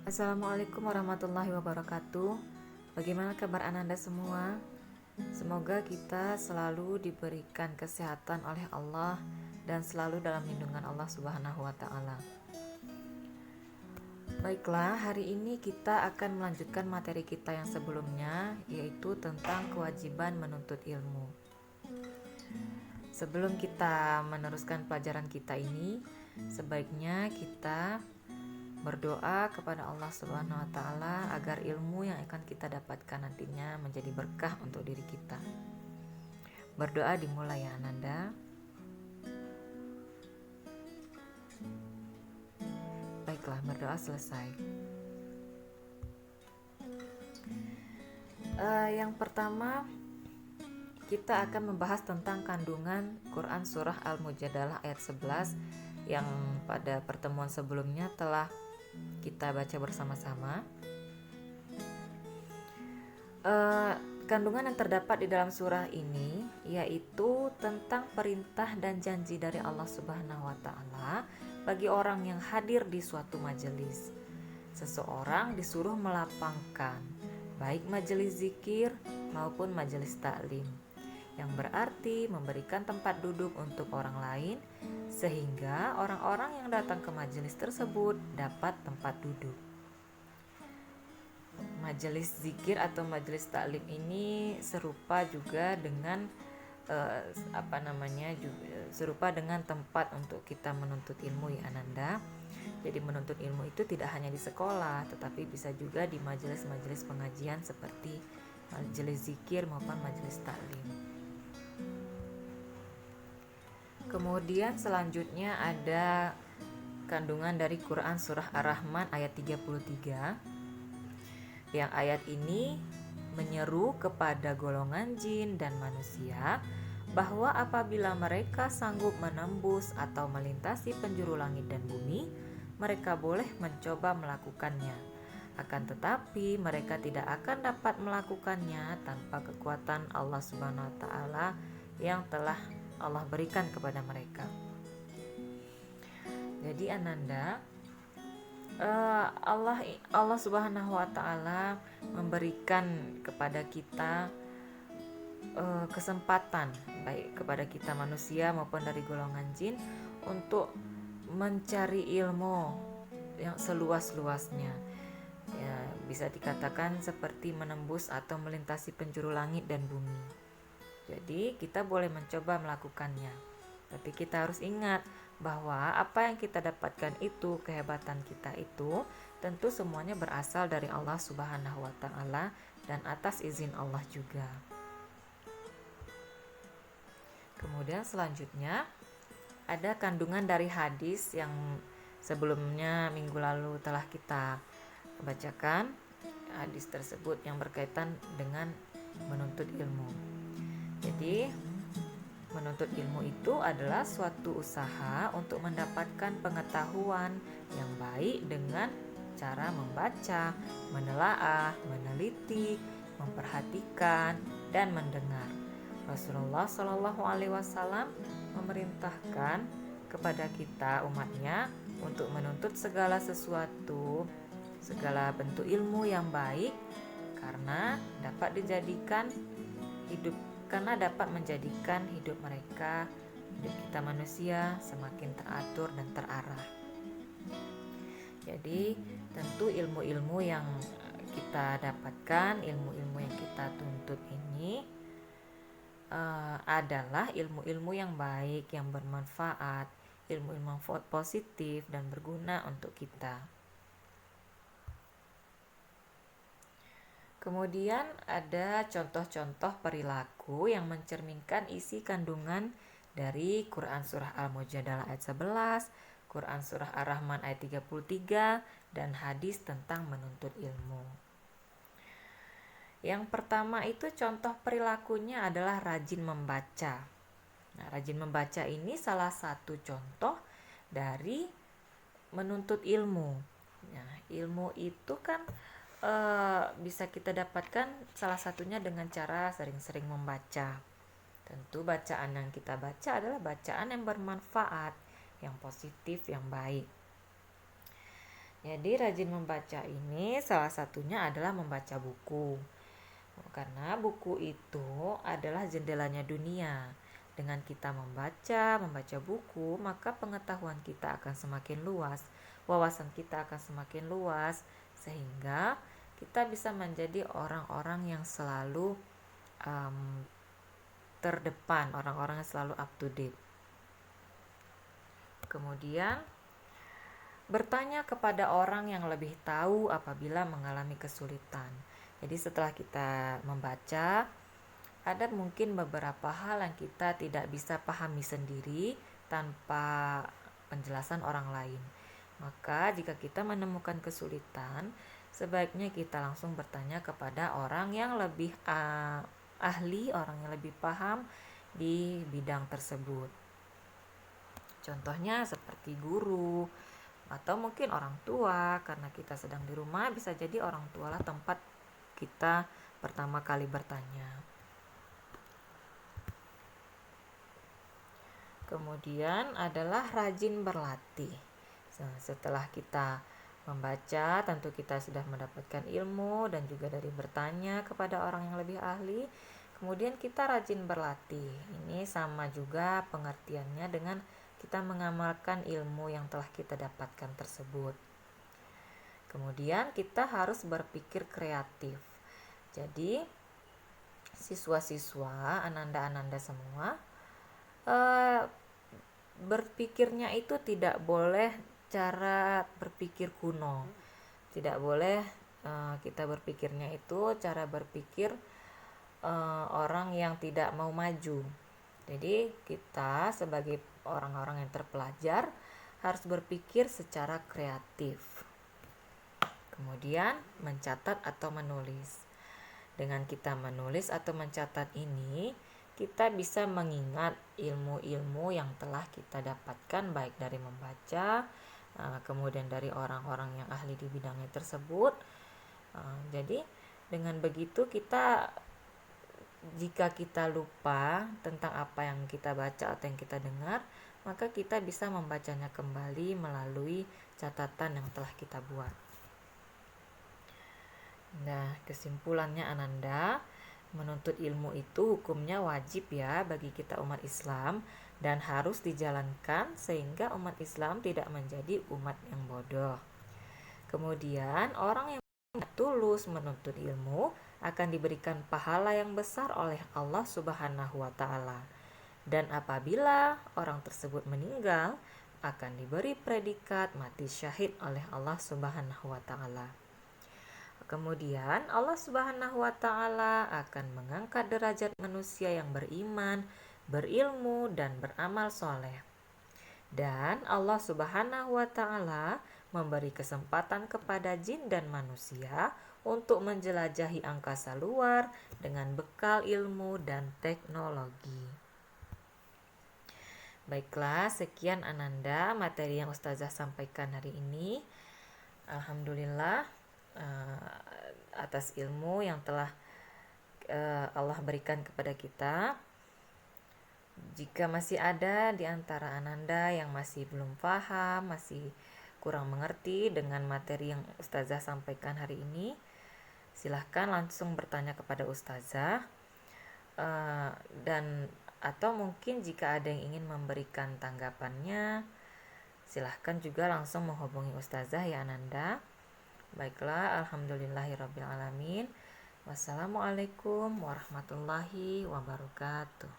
Assalamualaikum warahmatullahi wabarakatuh. Bagaimana kabar Ananda semua? Semoga kita selalu diberikan kesehatan oleh Allah dan selalu dalam lindungan Allah Subhanahu wa taala. Baiklah, hari ini kita akan melanjutkan materi kita yang sebelumnya, yaitu tentang kewajiban menuntut ilmu. Sebelum kita meneruskan pelajaran kita ini, sebaiknya kita berdoa kepada Allah Subhanahu wa taala agar ilmu yang akan kita dapatkan nantinya menjadi berkah untuk diri kita. Berdoa dimulai ya Ananda. Baiklah, berdoa selesai. Yang pertama, kita akan membahas tentang kandungan Quran Surah Al-Mujadalah ayat 11 yang pada pertemuan sebelumnya telah kita baca bersama-sama. Kandungan yang terdapat di dalam surah ini yaitu tentang perintah dan janji dari Allah Subhanahu wa taala bagi orang yang hadir di suatu majelis. Seseorang disuruh melapangkan baik majelis zikir maupun majelis taklim, yang berarti memberikan tempat duduk untuk orang lain sehingga orang-orang yang datang ke majelis tersebut dapat tempat duduk. Majelis zikir atau majelis taklim ini serupa juga dengan serupa dengan tempat untuk kita menuntut ilmu ya Ananda. Jadi menuntut ilmu itu tidak hanya di sekolah, tetapi bisa juga di majelis-majelis pengajian seperti majelis zikir maupun majelis taklim. Kemudian selanjutnya ada kandungan dari Quran Surah Ar-Rahman ayat 33, yang ayat ini menyeru kepada golongan jin dan manusia bahwa apabila mereka sanggup menembus atau melintasi penjuru langit dan bumi, mereka boleh mencoba melakukannya. Akan tetapi mereka tidak akan dapat melakukannya tanpa kekuatan Allah Subhanahu wa taala yang telah Allah berikan kepada mereka. Jadi Ananda, Allah Subhanahu wa taala memberikan kepada kita kesempatan, baik kepada kita manusia maupun dari golongan jin, untuk mencari ilmu yang seluas-luasnya. Ya, bisa dikatakan seperti menembus atau melintasi penjuru langit dan bumi. Jadi kita boleh mencoba melakukannya, tapi kita harus ingat bahwa apa yang kita dapatkan itu, kehebatan kita itu, tentu semuanya berasal dari Allah Subhanahu wa taala dan atas izin Allah juga. Kemudian selanjutnya ada kandungan dari hadis yang sebelumnya minggu lalu telah kita bacakan. Hadis tersebut yang berkaitan dengan menuntut ilmu. Jadi menuntut ilmu itu adalah suatu usaha untuk mendapatkan pengetahuan yang baik dengan cara membaca, menelaah, meneliti, memperhatikan, dan mendengar. Rasulullah Shallallahu Alaihi Wasallam memerintahkan kepada kita umatnya untuk menuntut segala sesuatu, segala bentuk ilmu yang baik, karena dapat menjadikan hidup mereka, hidup kita manusia semakin teratur dan terarah. Jadi tentu ilmu-ilmu yang kita dapatkan, ilmu-ilmu yang kita tuntut ini adalah ilmu-ilmu yang baik, yang bermanfaat, ilmu-ilmu positif dan berguna untuk kita. Kemudian ada contoh-contoh perilaku yang mencerminkan isi kandungan dari Quran Surah Al-Mujadalah ayat 11, Quran Surah Ar-Rahman ayat 33, dan hadis tentang menuntut ilmu. Yang pertama itu contoh perilakunya adalah rajin membaca. Nah, rajin membaca ini salah satu contoh dari menuntut ilmu. Nah, ilmu itu kan bisa kita dapatkan salah satunya dengan cara sering-sering membaca. Tentu bacaan yang kita baca adalah bacaan yang bermanfaat, yang positif, yang baik. Jadi rajin membaca ini salah satunya adalah membaca buku. Karena buku itu adalah jendelanya dunia. Dengan kita membaca buku, maka pengetahuan kita akan semakin luas, wawasan kita akan semakin luas, sehingga kita bisa menjadi orang-orang yang selalu terdepan, orang-orang yang selalu up to date. Kemudian bertanya kepada orang yang lebih tahu apabila mengalami kesulitan. Jadi setelah kita membaca, ada mungkin beberapa hal yang kita tidak bisa pahami sendiri tanpa penjelasan orang lain. Maka jika kita menemukan kesulitan, sebaiknya kita langsung bertanya kepada orang yang lebih ahli, orang yang lebih paham di bidang tersebut. Contohnya seperti guru atau mungkin orang tua, karena kita sedang di rumah, bisa jadi orang tua lah tempat kita pertama kali bertanya. Kemudian adalah rajin berlatih. Setelah kita membaca, tentu kita sudah mendapatkan ilmu dan juga dari bertanya kepada orang yang lebih ahli. Kemudian kita rajin berlatih. Ini sama juga pengertiannya dengan kita mengamalkan ilmu yang telah kita dapatkan tersebut. Kemudian kita harus berpikir kreatif. Jadi siswa-siswa, ananda-ananda semua, berpikirnya itu tidak boleh cara berpikir kuno. Tidak boleh kita berpikirnya itu cara berpikir orang yang tidak mau maju. Jadi kita sebagai orang-orang yang terpelajar harus berpikir secara kreatif. Kemudian mencatat atau menulis. Dengan kita menulis atau mencatat ini, kita bisa mengingat ilmu-ilmu yang telah kita dapatkan baik dari membaca, kemudian dari orang-orang yang ahli di bidangnya tersebut. Jadi dengan begitu jika kita lupa tentang apa yang kita baca atau yang kita dengar, maka kita bisa membacanya kembali melalui catatan yang telah kita buat. Nah, kesimpulannya Ananda, menuntut ilmu itu hukumnya wajib ya bagi kita umat Islam dan harus dijalankan sehingga umat Islam tidak menjadi umat yang bodoh. Kemudian orang yang tulus menuntut ilmu akan diberikan pahala yang besar oleh Allah Subhanahu wa taala. Dan apabila orang tersebut meninggal, akan diberi predikat mati syahid oleh Allah Subhanahu wa taala. Kemudian Allah Subhanahu wa taala akan mengangkat derajat manusia yang beriman, berilmu dan beramal soleh. Dan Allah Subhanahu wa taala memberi kesempatan kepada jin dan manusia untuk menjelajahi angkasa luar dengan bekal ilmu dan teknologi. Baiklah, sekian Ananda materi yang Ustazah sampaikan hari ini. Alhamdulillah atas ilmu yang telah Allah berikan kepada kita. Jika masih ada di antara Ananda yang masih belum paham, masih kurang mengerti dengan materi yang Ustazah sampaikan hari ini, silahkan langsung bertanya kepada Ustazah, dan atau mungkin jika ada yang ingin memberikan tanggapannya, silahkan juga langsung menghubungi Ustazah ya Ananda. Baiklah, alhamdulillahirabbil alamin. Wassalamualaikum warahmatullahi wabarakatuh.